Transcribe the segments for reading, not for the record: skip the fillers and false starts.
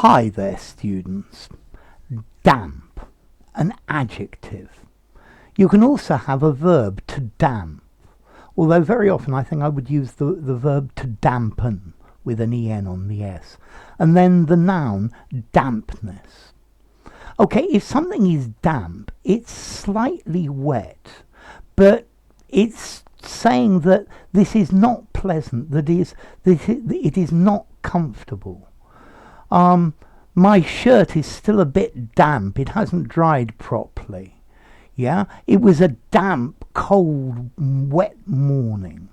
Hi there, students. Damp, an adjective. You can also have a verb, to damp, although very often I think I would use the verb to dampen with an en on the s. And then the noun, dampness. Okay, if something is damp, it's slightly wet, but it's saying that this is not pleasant, that it is not comfortable. My shirt is still a bit damp, it hasn't dried properly. Yeah, it was a damp, cold, wet morning.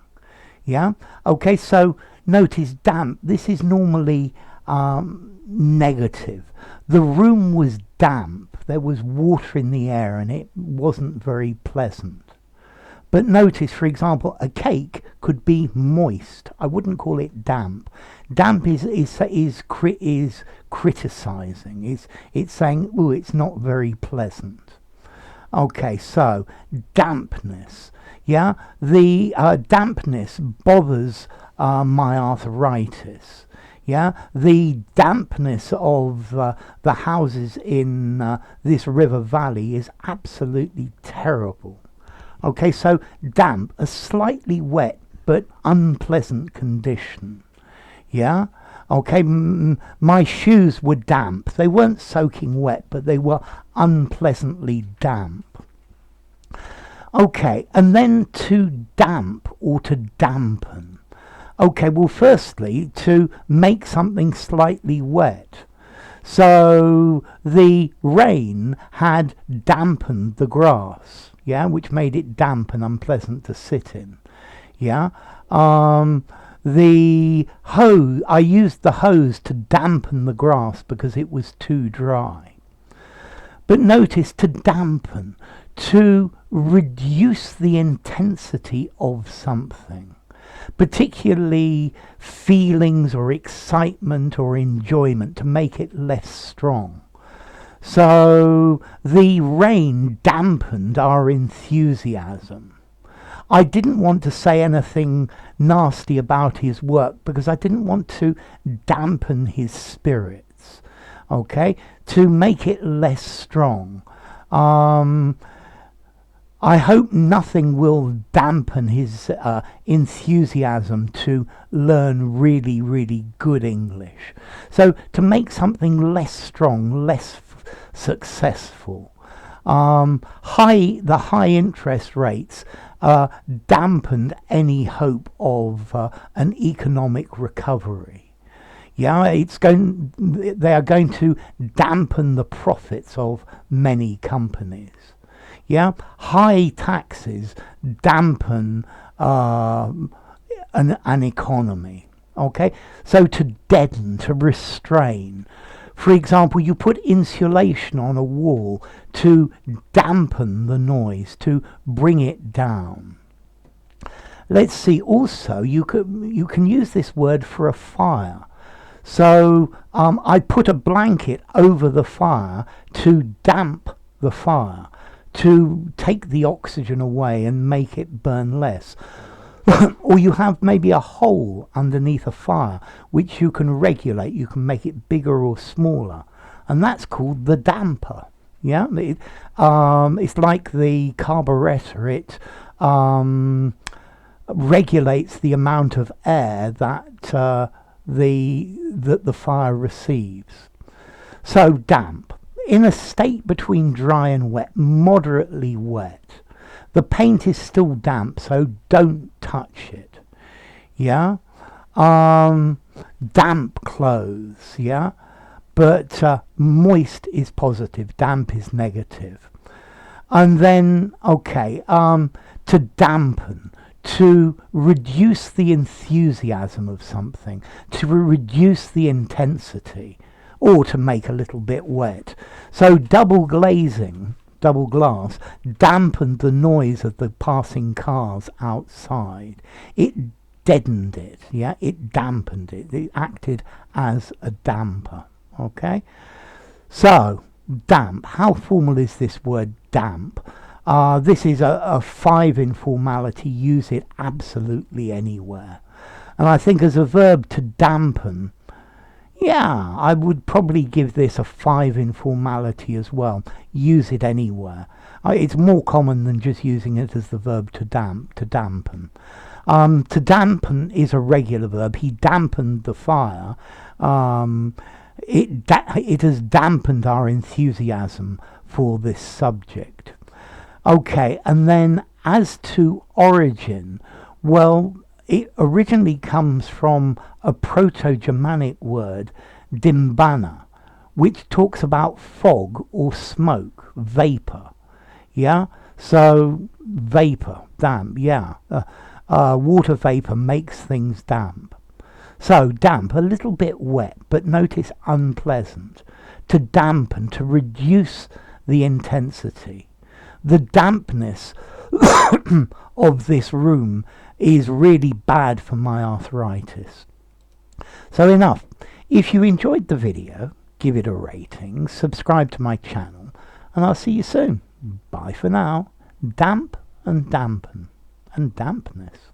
Yeah, okay, so notice damp, this is normally negative. The room was damp, there was water in the air and it wasn't very pleasant. But notice, for example, a cake could be moist. I wouldn't call it damp. Damp is criticizing. It's saying, oh, it's not very pleasant. Okay, so dampness. Yeah, the dampness bothers my arthritis. Yeah, the dampness of the houses in this river valley is absolutely terrible. Okay, so damp, a slightly wet but unpleasant condition. Yeah, okay, my shoes were damp. They weren't soaking wet, but they were unpleasantly damp. Okay, and then to damp or to dampen. Okay, well, firstly, to make something slightly wet. So the rain had dampened the grass. Yeah, which made it damp and unpleasant to sit in. Yeah, the hose, I used the hose to dampen the grass because it was too dry. But notice, to dampen, to reduce the intensity of something, particularly feelings or excitement or enjoyment, to make it less strong. So the rain dampened our enthusiasm. I didn't want to say anything nasty about his work because I didn't want to dampen his spirits, okay, to make it less strong. I hope nothing will dampen his enthusiasm to learn really, really good English. So to make something less strong, less successful. The high interest rates dampened any hope of an economic recovery. Yeah, they are going to dampen the profits of many companies. Yeah, high taxes dampen an economy. Okay, so to deaden, to restrain. For example, you put insulation on a wall to dampen the noise, to bring it down. Let's see, also, you can use this word for a fire. So I put a blanket over the fire to damp the fire, to take the oxygen away and make it burn less. Or you have maybe a hole underneath a fire which you can regulate. You can make it bigger or smaller, and that's called the damper. Yeah, it's like the carburetor. It regulates the amount of air that the fire receives. So damp, in a state between dry and wet, moderately wet. The paint is still damp, so don't touch it. Yeah, damp clothes. Yeah, but moist is positive, damp is negative. And then, okay, to dampen, to reduce the enthusiasm of something, to reduce the intensity, or to make a little bit wet. So double glazing, double glass, dampened the noise of the passing cars outside. It deadened it, yeah, it dampened it. It acted as a damper, okay? So, damp, how formal is this word damp? This is a 5 in formality, use it absolutely anywhere. And I think as a verb, to dampen, Yeah, I would probably give this a 5 in formality as well. Use it anywhere. It's more common than just using it as the verb to dampen. To dampen is a regular verb. He dampened the fire. It has dampened our enthusiasm for this subject. Okay, and then as to origin, well, it originally comes from a Proto-Germanic word, dimbana, which talks about fog or smoke, vapor. Yeah, so vapor, damp, yeah. Water vapor makes things damp. So damp, a little bit wet, but notice unpleasant. To dampen, to reduce the intensity. The dampness of this room is really bad for my arthritis. So enough. If you enjoyed the video, give it a rating, subscribe to my channel, and I'll see you soon. Bye for now. Damp and dampen and dampness.